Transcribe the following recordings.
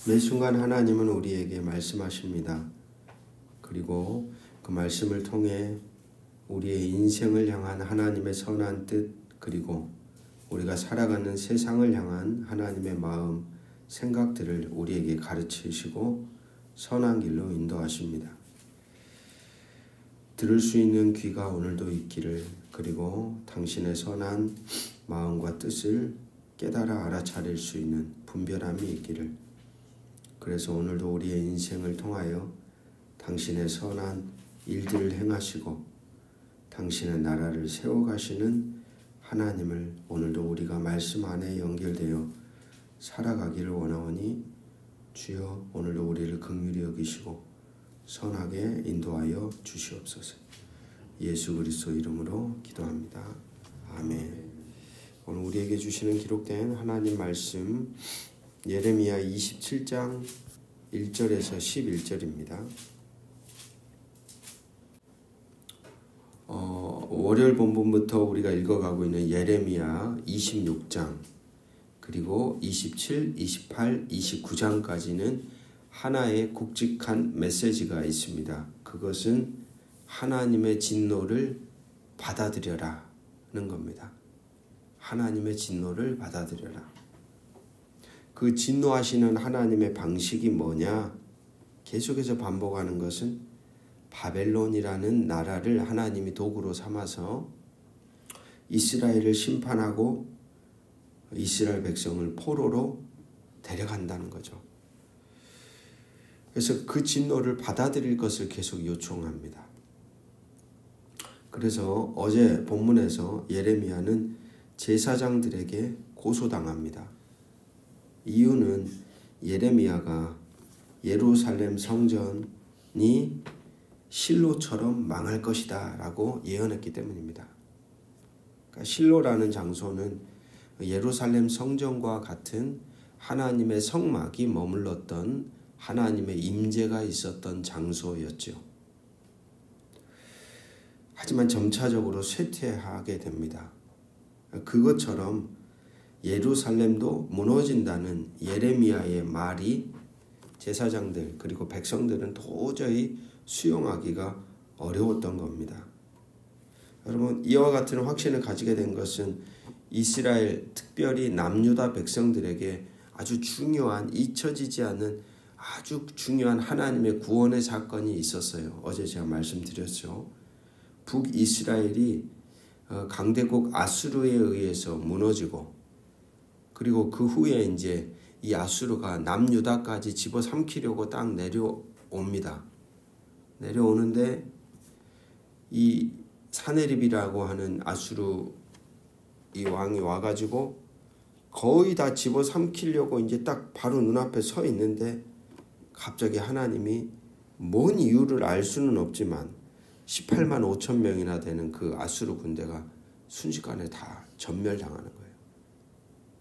매 순간 하나님은 우리에게 말씀하십니다. 그리고 그 말씀을 통해 우리의 인생을 향한 하나님의 선한 뜻, 그리고 우리가 살아가는 세상을 향한 하나님의 마음, 생각들을 우리에게 가르치시고 선한 길로 인도하십니다. 들을 수 있는 귀가 오늘도 있기를, 그리고 당신의 선한 마음과 뜻을 깨달아 알아차릴 수 있는 분별함이 있기를. 그래서 오늘도 우리의 인생을 통하여 당신의 선한 일들을 행하시고 당신의 나라를 세워가시는 하나님을 오늘도 우리가 말씀 안에 연결되어 살아가기를 원하오니 주여 오늘도 우리를 긍휼히 여기시고 선하게 인도하여 주시옵소서. 예수 그리스도 이름으로 기도합니다. 아멘. 오늘 우리에게 주시는 기록된 하나님 말씀 예레미야 27장 1절에서 11절입니다. 월요일 본문부터 우리가 읽어가고 있는 예레미야 26장 그리고 27, 28, 29장까지는 하나의 굵직한 메시지가 있습니다. 그것은 하나님의 진노를 받아들여라는 겁니다. 하나님의 진노를 받아들여라. 그 진노하시는 하나님의 방식이 뭐냐? 계속해서 반복하는 것은 바벨론이라는 나라를 하나님이 도구로 삼아서 이스라엘을 심판하고 이스라엘 백성을 포로로 데려간다는 거죠. 그래서 그 진노를 받아들일 것을 계속 요청합니다. 그래서 어제 본문에서 예레미야는 제사장들에게 고소당합니다. 이유는 예레미야가 예루살렘 성전이 실로처럼 망할 것이다 라고 예언했기 때문입니다. 그러니까 실로라는 장소는 예루살렘 성전과 같은 하나님의 성막이 머물렀던 하나님의 임재가 있었던 장소였죠. 하지만 점차적으로 쇠퇴하게 됩니다. 그것처럼 예루살렘도 무너진다는 예레미야의 말이 제사장들 그리고 백성들은 도저히 수용하기가 어려웠던 겁니다. 여러분, 이와 같은 확신을 가지게 된 것은 이스라엘, 특별히 남유다 백성들에게 아주 중요한, 잊혀지지 않는 아주 중요한 하나님의 구원의 사건이 있었어요. 어제 제가 말씀드렸죠. 북이스라엘이 강대국 아수르에 의해서 무너지고, 그리고 그 후에 이제 이 아수르가 남유다까지 집어삼키려고 딱 내려옵니다. 내려오는데 이 사네립이라고 하는 아수르 이 왕이 와가지고 거의 다 집어삼키려고 이제 딱 바로 눈앞에 서 있는데 갑자기 하나님이 뭔 이유를 알 수는 없지만 18만 5천 명이나 되는 그 아수르 군대가 순식간에 다 전멸당하는 거예요.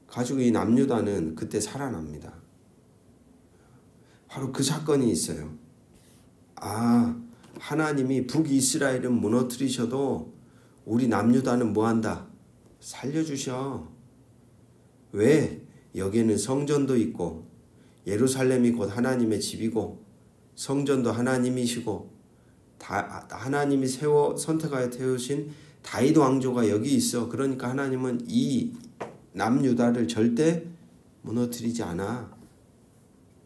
가지고 이 남유다는 그때 살아납니다. 바로 그 사건이 있어요. 하나님이 북이스라엘은 무너뜨리셔도 우리 남유다는 뭐한다? 살려주셔. 왜? 여기에는 성전도 있고 예루살렘이 곧 하나님의 집이고 성전도 하나님이시고 하나님이 선택하여 태우신 다윗 왕조가 여기 있어. 그러니까 하나님은 이 남유다를 절대 무너뜨리지 않아.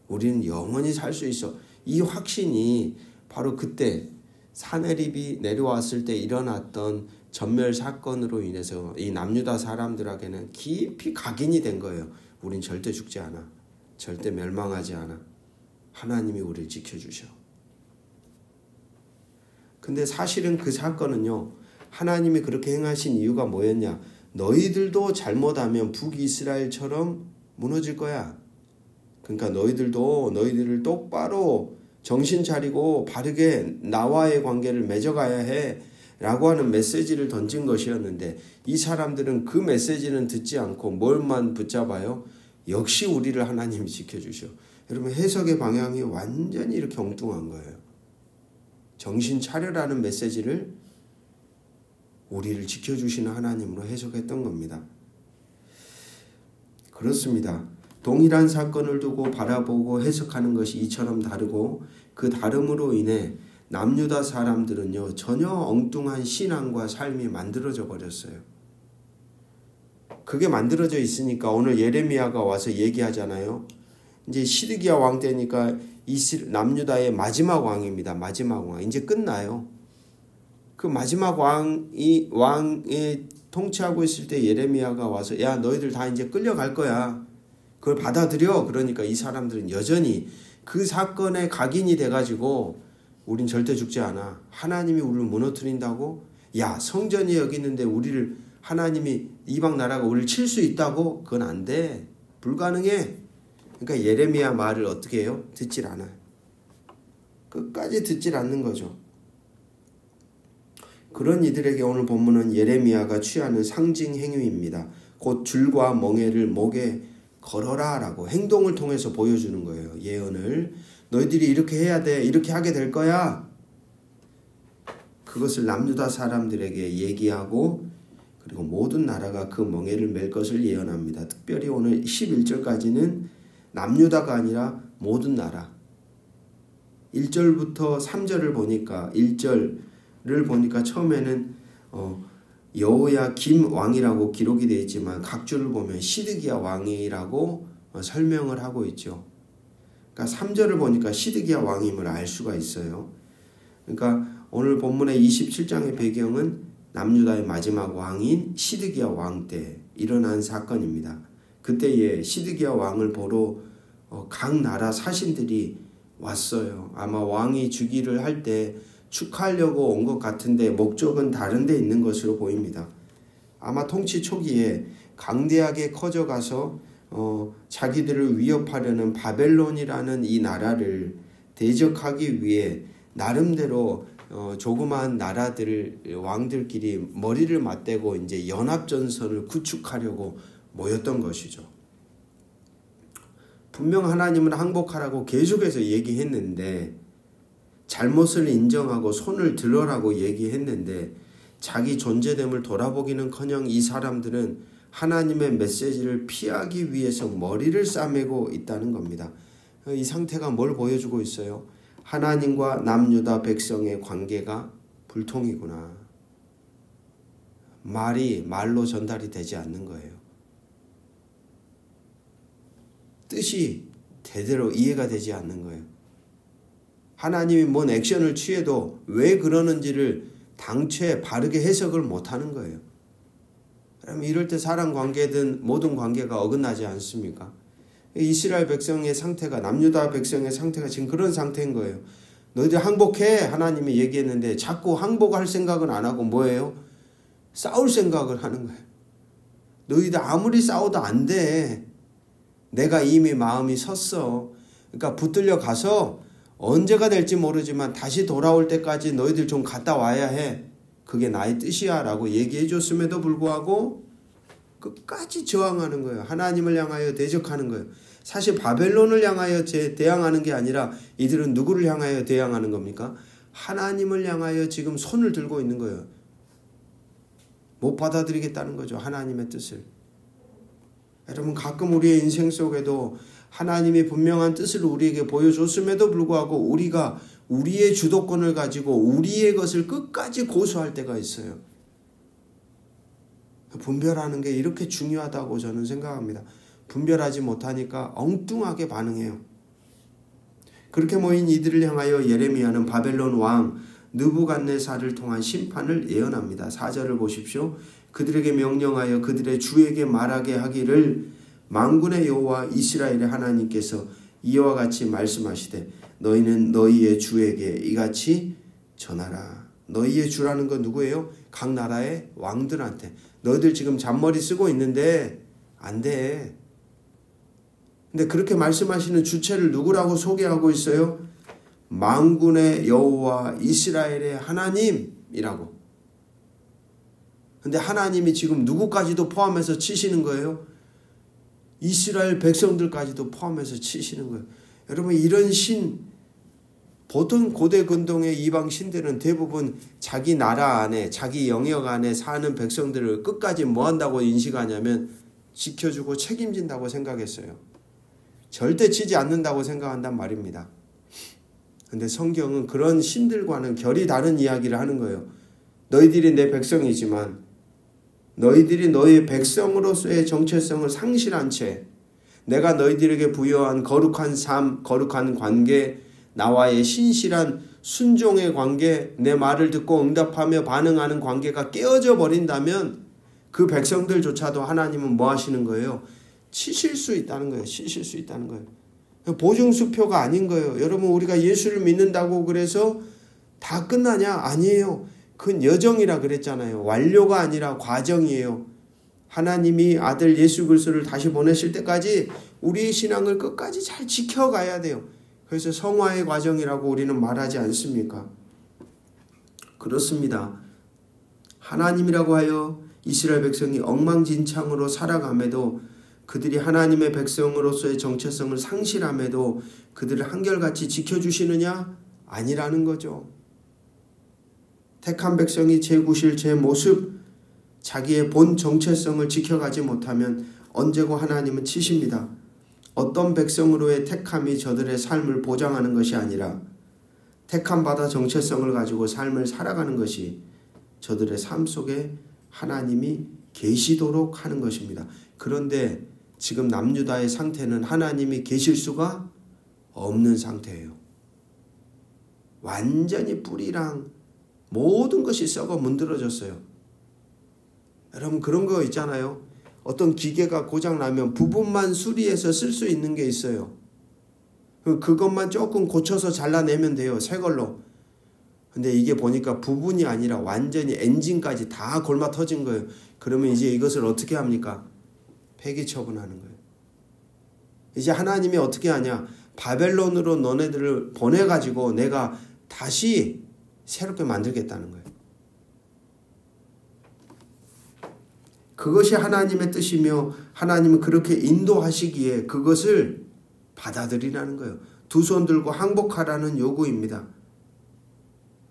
우리는 영원히 살 수 있어. 이 확신이 바로 그때 사네립이 내려왔을 때 일어났던 전멸 사건으로 인해서 이 남유다 사람들에게는 깊이 각인이 된 거예요. 우린 절대 죽지 않아. 절대 멸망하지 않아. 하나님이 우리를 지켜주셔. 근데 사실은 그 사건은요, 하나님이 그렇게 행하신 이유가 뭐였냐? 너희들도 잘못하면 북이스라엘처럼 무너질 거야. 그러니까 너희들도 너희들을 똑바로 정신 차리고 바르게 나와의 관계를 맺어가야 해 라고 하는 메시지를 던진 것이었는데, 이 사람들은 그 메시지는 듣지 않고 뭘만 붙잡아요? 역시 우리를 하나님이 지켜주셔. 여러분, 해석의 방향이 완전히 이렇게 엉뚱한 거예요. 정신 차려라는 메시지를 우리를 지켜주시는 하나님으로 해석했던 겁니다. 그렇습니다. 동일한 사건을 두고 바라보고 해석하는 것이 이처럼 다르고 그 다름으로 인해 남유다 사람들은요 전혀 엉뚱한 신앙과 삶이 만들어져 버렸어요. 그게 만들어져 있으니까 오늘 예레미야가 와서 얘기하잖아요. 이제 시드기야 왕 때니까 남유다의 마지막 왕입니다. 마지막 왕. 이제 끝나요. 그 마지막 왕이 통치하고 있을 때 예레미야가 와서 야 너희들 다 이제 끌려갈 거야. 그걸 받아들여. 그러니까 이 사람들은 여전히 그 사건에 각인이 돼가지고 우린 절대 죽지 않아. 하나님이 우리를 무너뜨린다고? 야 성전이 여기 있는데 우리를 하나님이 이방 나라가 우리를 칠 수 있다고? 그건 안 돼. 불가능해. 그러니까 예레미야 말을 어떻게 해요? 듣질 않아요. 끝까지 듣질 않는 거죠. 그런 이들에게 오늘 본문은 예레미야가 취하는 상징 행위입니다. 곧 줄과 멍에를 목에 걸어라 라고 행동을 통해서 보여주는 거예요. 예언을. 너희들이 이렇게 해야 돼. 이렇게 하게 될 거야. 그것을 남유다 사람들에게 얘기하고 그리고 모든 나라가 그 멍에를 맬 것을 예언합니다. 특별히 오늘 11절까지는 남유다가 아니라 모든 나라. 1절부터 3절을 보니까 1절을 보니까 처음에는 여호야김 왕이라고 기록이 되어 있지만 각 줄을 보면 시드기야 왕이라고 설명을 하고 있죠. 그러니까 3절을 보니까 시드기야 왕임을 알 수가 있어요. 그러니까 오늘 본문의 27장의 배경은 남유다의 마지막 왕인 시드기야 왕 때 일어난 사건입니다. 그때에 시드기야 왕을 보러 각 나라 사신들이 왔어요. 아마 왕이 즉위를 할 때 축하하려고 온 것 같은데 목적은 다른 데 있는 것으로 보입니다. 아마 통치 초기에 강대하게 커져가서 자기들을 위협하려는 바벨론이라는 이 나라를 대적하기 위해 나름대로 조그마한 나라들 왕들끼리 머리를 맞대고 이제 연합전선을 구축하려고 모였던 것이죠. 분명 하나님은 항복하라고 계속해서 얘기했는데 잘못을 인정하고 손을 들어라고 얘기했는데 자기 존재됨을 돌아보기는커녕 이 사람들은 하나님의 메시지를 피하기 위해서 머리를 싸매고 있다는 겁니다. 이 상태가 뭘 보여주고 있어요? 하나님과 남유다 백성의 관계가 불통이구나. 말이 말로 전달이 되지 않는 거예요. 뜻이 제대로 이해가 되지 않는 거예요. 하나님이 뭔 액션을 취해도 왜 그러는지를 당최 바르게 해석을 못하는 거예요. 그러면 이럴 때 사람 관계든 모든 관계가 어긋나지 않습니까? 이스라엘 백성의 상태가 남유다 백성의 상태가 지금 그런 상태인 거예요. 너희들 항복해 하나님이 얘기했는데 자꾸 항복할 생각은 안 하고 뭐예요? 싸울 생각을 하는 거예요. 너희들 아무리 싸워도 안 돼. 내가 이미 마음이 섰어. 그러니까 붙들려 가서 언제가 될지 모르지만 다시 돌아올 때까지 너희들 좀 갔다 와야 해. 그게 나의 뜻이야 라고 얘기해 줬음에도 불구하고 끝까지 저항하는 거예요. 하나님을 향하여 대적하는 거예요. 사실 바벨론을 향하여 대항하는 게 아니라 이들은 누구를 향하여 대항하는 겁니까? 하나님을 향하여 지금 손을 들고 있는 거예요. 못 받아들이겠다는 거죠. 하나님의 뜻을. 여러분 가끔 우리의 인생 속에도 하나님이 분명한 뜻을 우리에게 보여줬음에도 불구하고 우리가 우리의 주도권을 가지고 우리의 것을 끝까지 고수할 때가 있어요. 분별하는 게 이렇게 중요하다고 저는 생각합니다. 분별하지 못하니까 엉뚱하게 반응해요. 그렇게 모인 이들을 향하여 예레미야는 바벨론 왕 느부갓네살을 통한 심판을 예언합니다. 4절을 보십시오. 그들에게 명령하여 그들의 주에게 말하게 하기를 만군의 여호와 이스라엘의 하나님께서 이와 같이 말씀하시되 너희는 너희의 주에게 이같이 전하라. 너희의 주라는 건 누구예요? 각 나라의 왕들한테. 너희들 지금 잔머리 쓰고 있는데 안 돼. 근데 그렇게 말씀하시는 주체를 누구라고 소개하고 있어요? 만군의 여호와 이스라엘의 하나님이라고. 근데 하나님이 지금 누구까지도 포함해서 치시는 거예요? 이스라엘 백성들까지도 포함해서 치시는 거예요. 여러분 이런 신, 보통 고대 근동의 이방 신들은 대부분 자기 나라 안에 자기 영역 안에 사는 백성들을 끝까지 뭐 한다고 인식하냐면 지켜주고 책임진다고 생각했어요. 절대 치지 않는다고 생각한단 말입니다. 근데 성경은 그런 신들과는 결이 다른 이야기를 하는 거예요. 너희들이 내 백성이지만 너희들이 너희의 백성으로서의 정체성을 상실한 채 내가 너희들에게 부여한 거룩한 삶, 거룩한 관계, 나와의 신실한 순종의 관계, 내 말을 듣고 응답하며 반응하는 관계가 깨어져 버린다면 그 백성들조차도 하나님은 뭐 하시는 거예요? 치실 수 있다는 거예요. 치실 수 있다는 거예요. 보증수표가 아닌 거예요. 여러분 우리가 예수를 믿는다고 그래서 다 끝나냐? 아니에요. 그건 여정이라 그랬잖아요. 완료가 아니라 과정이에요. 하나님이 아들 예수 그리스도를 다시 보내실 때까지 우리의 신앙을 끝까지 잘 지켜가야 돼요. 그래서 성화의 과정이라고 우리는 말하지 않습니까? 그렇습니다. 하나님이라고 하여 이스라엘 백성이 엉망진창으로 살아감에도 그들이 하나님의 백성으로서의 정체성을 상실함에도 그들을 한결같이 지켜주시느냐? 아니라는 거죠. 택한 백성이 제 구실, 제 모습, 자기의 본 정체성을 지켜가지 못하면 언제고 하나님은 치십니다. 어떤 백성으로의 택함이 저들의 삶을 보장하는 것이 아니라 택함받아 정체성을 가지고 삶을 살아가는 것이 저들의 삶 속에 하나님이 계시도록 하는 것입니다. 그런데 지금 남유다의 상태는 하나님이 계실 수가 없는 상태예요. 완전히 뿌리랑 모든 것이 썩어 문드러졌어요. 여러분 그런 거 있잖아요. 어떤 기계가 고장나면 부분만 수리해서 쓸 수 있는 게 있어요. 그것만 조금 고쳐서 잘라내면 돼요. 새 걸로. 근데 이게 보니까 부분이 아니라 완전히 엔진까지 다 골마 터진 거예요. 그러면 이제 이것을 어떻게 합니까? 폐기 처분하는 거예요. 이제 하나님이 어떻게 하냐? 바벨론으로 너네들을 보내가지고 내가 다시 새롭게 만들겠다는 거예요. 그것이 하나님의 뜻이며 하나님은 그렇게 인도하시기에 그것을 받아들이라는 거예요. 두 손 들고 항복하라는 요구입니다.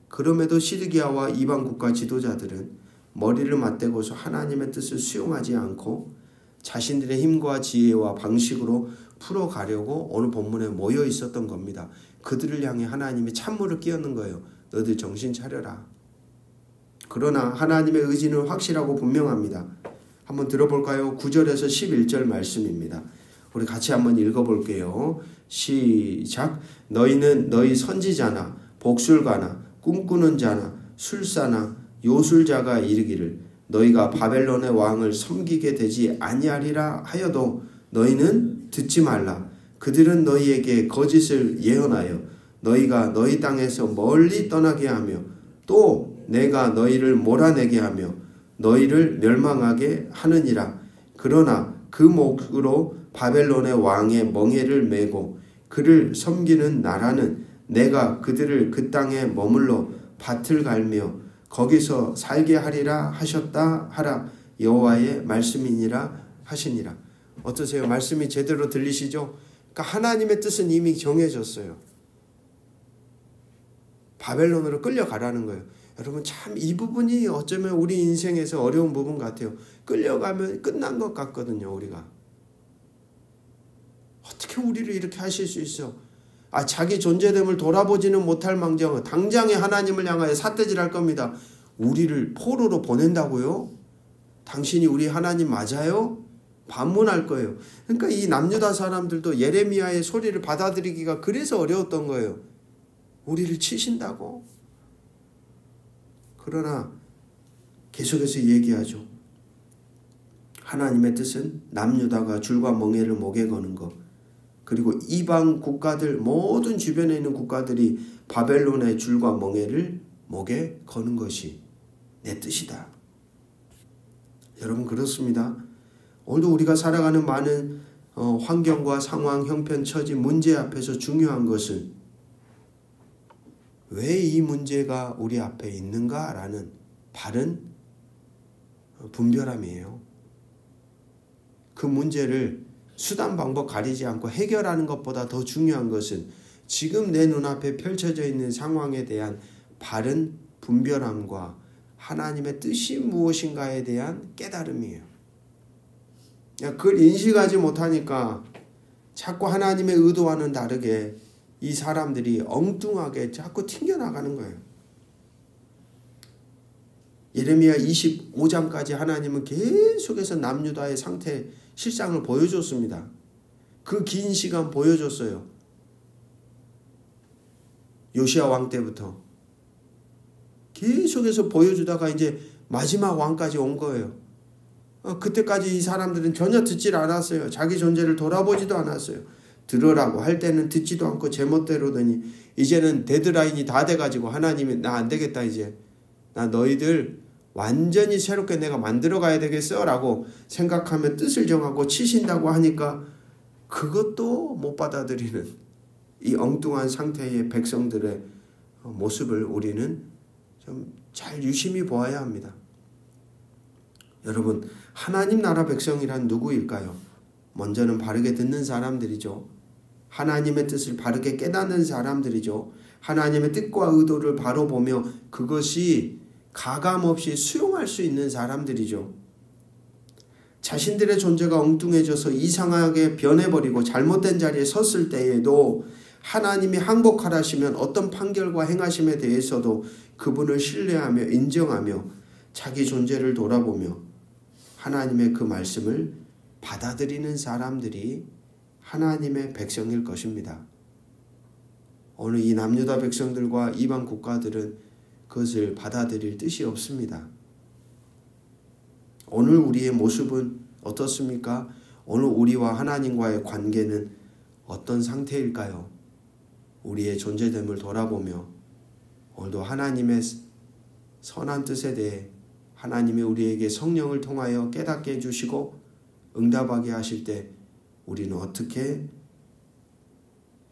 그럼에도 시드기야와 이방 국가 지도자들은 머리를 맞대고서 하나님의 뜻을 수용하지 않고 자신들의 힘과 지혜와 방식으로 풀어가려고 오늘 본문에 모여 있었던 겁니다. 그들을 향해 하나님이 찬물을 끼얹는 거예요. 너희들 정신 차려라. 그러나 하나님의 의지는 확실하고 분명합니다. 한번 들어볼까요? 9절에서 11절 말씀입니다. 우리 같이 한번 읽어볼게요. 시작. 너희는 너희 선지자나 복술가나 꿈꾸는 자나 술사나 요술자가 이르기를 너희가 바벨론의 왕을 섬기게 되지 아니하리라 하여도 너희는 듣지 말라. 그들은 너희에게 거짓을 예언하여 너희가 너희 땅에서 멀리 떠나게 하며 또 내가 너희를 몰아내게 하며 너희를 멸망하게 하느니라. 그러나 그 목으로 바벨론의 왕의 멍에를 메고 그를 섬기는 나라는 내가 그들을 그 땅에 머물러 밭을 갈며 거기서 살게 하리라 하셨다 하라. 여호와의 말씀이니라 하시니라. 어떠세요? 말씀이 제대로 들리시죠? 그러니까 하나님의 뜻은 이미 정해졌어요. 바벨론으로 끌려가라는 거예요. 여러분 참 이 부분이 어쩌면 우리 인생에서 어려운 부분 같아요. 끌려가면 끝난 것 같거든요. 우리가. 어떻게 우리를 이렇게 하실 수 있어? 자기 존재됨을 돌아보지는 못할 망정 당장에 하나님을 향하여 삿대질할 겁니다. 우리를 포로로 보낸다고요? 당신이 우리 하나님 맞아요? 반문할 거예요. 그러니까 이 남유다 사람들도 예레미야의 소리를 받아들이기가 그래서 어려웠던 거예요. 우리를 치신다고? 그러나 계속해서 얘기하죠. 하나님의 뜻은 남유다가 줄과 멍에를 목에 거는 것, 그리고 이방 국가들 모든 주변에 있는 국가들이 바벨론의 줄과 멍에를 목에 거는 것이 내 뜻이다. 여러분 그렇습니다. 오늘도 우리가 살아가는 많은 환경과 상황, 형편, 처지, 문제 앞에서 중요한 것은 왜 이 문제가 우리 앞에 있는가라는 바른 분별함이에요. 그 문제를 수단 방법 가리지 않고 해결하는 것보다 더 중요한 것은 지금 내 눈앞에 펼쳐져 있는 상황에 대한 바른 분별함과 하나님의 뜻이 무엇인가에 대한 깨달음이에요. 그걸 인식하지 못하니까 자꾸 하나님의 의도와는 다르게 이 사람들이 엉뚱하게 자꾸 튕겨나가는 거예요. 예레미야 25장까지 하나님은 계속해서 남유다의 상태 실상을 보여줬습니다. 그 긴 시간 보여줬어요. 요시야 왕 때부터 계속해서 보여주다가 이제 마지막 왕까지 온 거예요. 그때까지 이 사람들은 전혀 듣질 않았어요. 자기 존재를 돌아보지도 않았어요. 들으라고 할 때는 듣지도 않고 제멋대로더니 이제는 데드라인이 다 돼가지고 하나님이 나 안 되겠다, 이제 나 너희들 완전히 새롭게 내가 만들어 가야 되겠어 라고 생각하며 뜻을 정하고 치신다고 하니까 그것도 못 받아들이는 이 엉뚱한 상태의 백성들의 모습을 우리는 좀 잘 유심히 보아야 합니다. 여러분, 하나님 나라 백성이란 누구일까요? 먼저는 바르게 듣는 사람들이죠. 하나님의 뜻을 바르게 깨닫는 사람들이죠. 하나님의 뜻과 의도를 바로 보며 그것이 가감없이 수용할 수 있는 사람들이죠. 자신들의 존재가 엉뚱해져서 이상하게 변해버리고 잘못된 자리에 섰을 때에도 하나님이 항복하라시면 어떤 판결과 행하심에 대해서도 그분을 신뢰하며 인정하며 자기 존재를 돌아보며 하나님의 그 말씀을 받아들이는 사람들이 하나님의 백성일 것입니다. 오늘 이 남유다 백성들과 이방 국가들은 그것을 받아들일 뜻이 없습니다. 오늘 우리의 모습은 어떻습니까? 오늘 우리와 하나님과의 관계는 어떤 상태일까요? 우리의 존재됨을 돌아보며 오늘도 하나님의 선한 뜻에 대해 하나님이 우리에게 성령을 통하여 깨닫게 해주시고 응답하게 하실 때 우리는 어떻게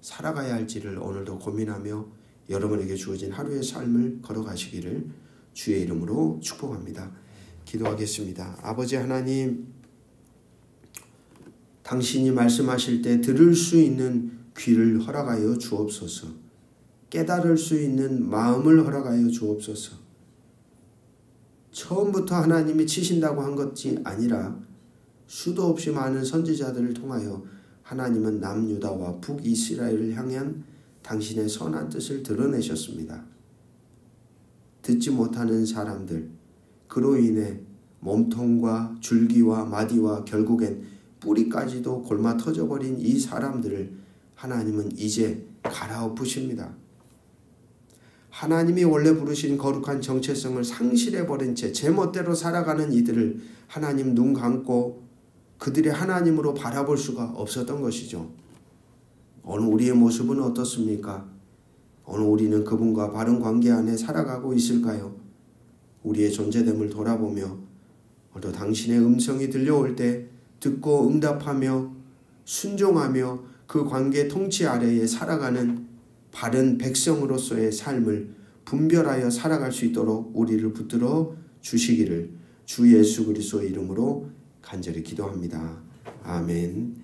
살아가야 할지를 오늘도 고민하며 여러분에게 주어진 하루의 삶을 걸어가시기를 주의 이름으로 축복합니다. 기도하겠습니다. 아버지 하나님, 당신이 말씀하실 때 들을 수 있는 귀를 허락하여 주옵소서. 깨달을 수 있는 마음을 허락하여 주옵소서. 처음부터 하나님이 치신다고 한 것이 아니라 수도 없이 많은 선지자들을 통하여 하나님은 남유다와 북이스라엘을 향한 당신의 선한 뜻을 드러내셨습니다. 듣지 못하는 사람들, 그로 인해 몸통과 줄기와 마디와 결국엔 뿌리까지도 골마 터져버린 이 사람들을 하나님은 이제 갈아엎으십니다. 하나님이 원래 부르신 거룩한 정체성을 상실해버린 채 제멋대로 살아가는 이들을 하나님 눈 감고 그들의 하나님으로 바라볼 수가 없었던 것이죠. 오늘 우리의 모습은 어떻습니까? 오늘 우리는 그분과 바른 관계 안에 살아가고 있을까요? 우리의 존재됨을 돌아보며 오늘도 당신의 음성이 들려올 때 듣고 응답하며 순종하며 그 관계 통치 아래에 살아가는 바른 백성으로서의 삶을 분별하여 살아갈 수 있도록 우리를 붙들어 주시기를 주 예수 그리스도의 이름으로 간절히 기도합니다. 아멘.